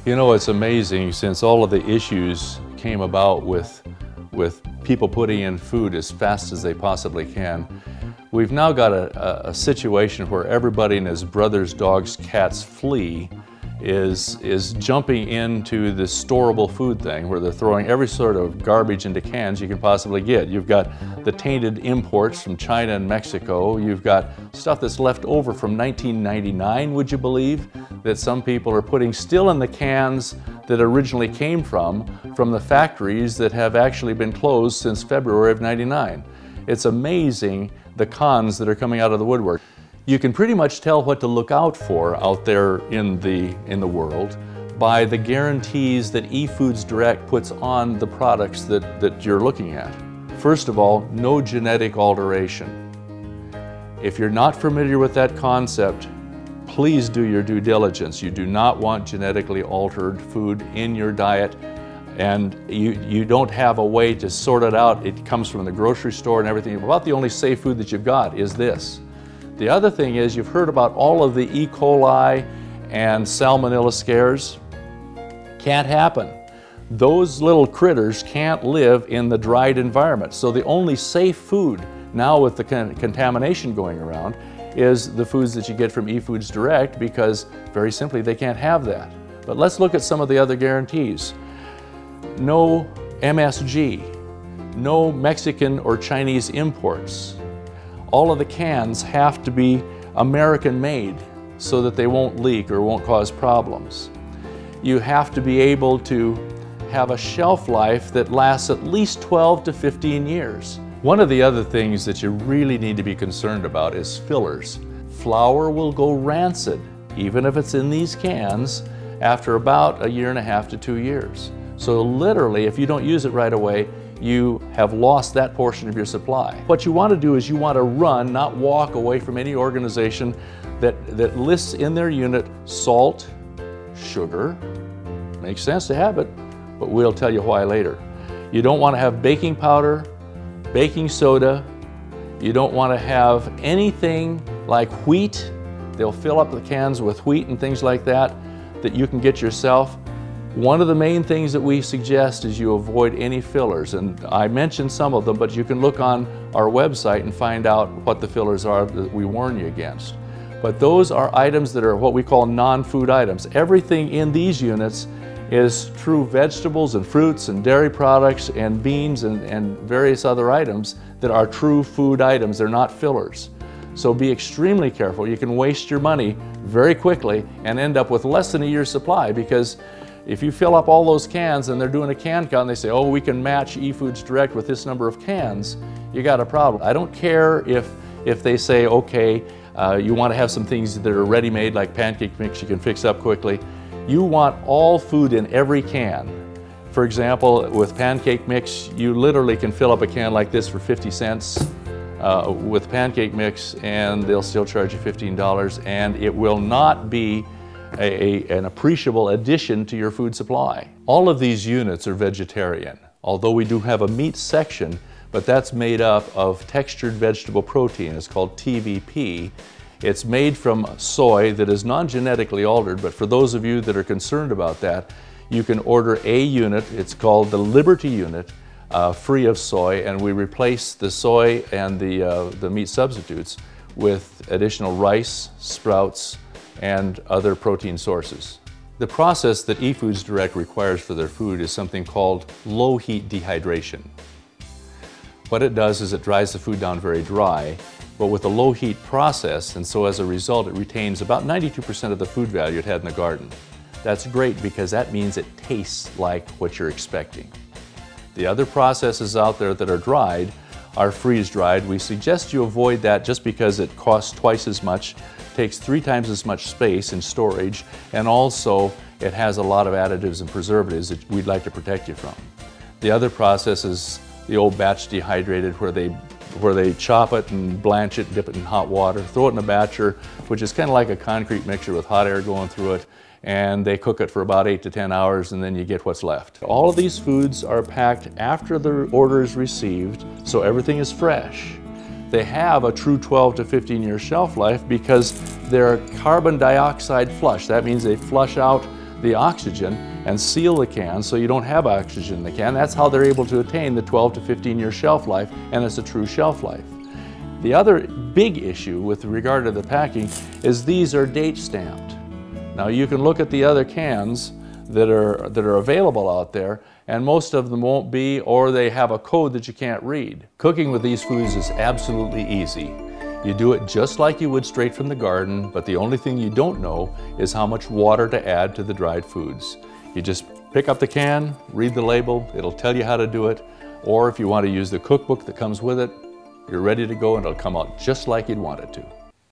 You know, it's amazing, since all of the issues came about with people putting in food as fast as they possibly can, we've now got a situation where everybody and his brothers, dogs, cats, flea is jumping into this storable food thing where they're throwing every sort of garbage into cans you can possibly get. You've got the tainted imports from China and Mexico. You've got stuff that's left over from 1999, would you believe, that some people are putting still in the cans that originally came from the factories that have actually been closed since February of '99. It's amazing the cons that are coming out of the woodwork. You can pretty much tell what to look out for out there in the world by the guarantees that eFoodsDirect puts on the products that you're looking at. First of all, no genetic alteration. If you're not familiar with that concept, please do your due diligence. You do not want genetically altered food in your diet, and you don't have a way to sort it out. It comes from the grocery store and everything. About the only safe food that you've got is this. The other thing is, you've heard about all of the E. coli and salmonella scares. Can't happen. Those little critters can't live in the dried environment. So the only safe food now, with the contamination going around, is the foods that you get from eFoodsDirect, because very simply they can't have that. But let's look at some of the other guarantees. No MSG, no Mexican or Chinese imports. All of the cans have to be American made so that they won't leak or won't cause problems. You have to be able to have a shelf life that lasts at least 12 to 15 years. One of the other things that you really need to be concerned about is fillers. Flour will go rancid, even if it's in these cans, after about 1.5 to 2 years. So literally, if you don't use it right away, you have lost that portion of your supply. What you want to do is you want to run, not walk, away from any organization that lists in their unit salt, sugar. Makes sense to have it, but we'll tell you why later. You don't want to have baking powder, baking soda. You don't want to have anything like wheat. They'll fill up the cans with wheat and things like that you can get yourself. One of the main things that we suggest is you avoid any fillers, and I mentioned some of them, but you can look on our website and find out what the fillers are that we warn you against. But those are items that are what we call non-food items. Everything in these units is true vegetables and fruits and dairy products and beans and various other items that are true food items. They're not fillers. So be extremely careful. You can waste your money very quickly and end up with less than a year's supply, because if you fill up all those cans and they're doing a can count and they say, oh, we can match eFoodsDirect with this number of cans, you got a problem. I don't care if they say, okay, you want to have some things that are ready-made, like pancake mix you can fix up quickly. You want all food in every can. For example, with pancake mix, you literally can fill up a can like this for 50 cents with pancake mix, and they'll still charge you $15, and it will not be an appreciable addition to your food supply. All of these units are vegetarian, although we do have a meat section, but that's made up of textured vegetable protein. It's called TVP. It's made from soy that is non-genetically altered, but for those of you that are concerned about that, you can order a unit. It's called the Liberty unit, free of soy, and we replace the soy and the meat substitutes with additional rice, sprouts, and other protein sources. The process that eFoodsDirect requires for their food is something called low heat dehydration. What it does is it dries the food down very dry, but with a low heat process, and so as a result it retains about 92% of the food value it had in the garden. That's great, because that means it tastes like what you're expecting. The other processes out there that are dried are freeze-dried. We suggest you avoid that just because it costs twice as much, takes 3 times as much space in storage, and also it has a lot of additives and preservatives that we'd like to protect you from. The other process is the old batch dehydrated, where they chop it and blanch it, dip it in hot water, throw it in a batcher, which is kind of like a concrete mixture with hot air going through it, and they cook it for about 8 to 10 hours, and then you get what's left. All of these foods are packed after the order is received, so everything is fresh. They have a true 12 to 15 year shelf life because they're carbon dioxide flush. That means they flush out the oxygen and seal the can so you don't have oxygen in the can. That's how they're able to attain the 12 to 15-year shelf life, and it's a true shelf life. The other big issue with regard to the packing is these are date stamped. Now you can look at the other cans that are available out there, and most of them won't be, or they have a code that you can't read. Cooking with these foods is absolutely easy. You do it just like you would straight from the garden, but the only thing you don't know is how much water to add to the dried foods. You just pick up the can, read the label, it'll tell you how to do it, or if you want to use the cookbook that comes with it, you're ready to go and it'll come out just like you'd want it to.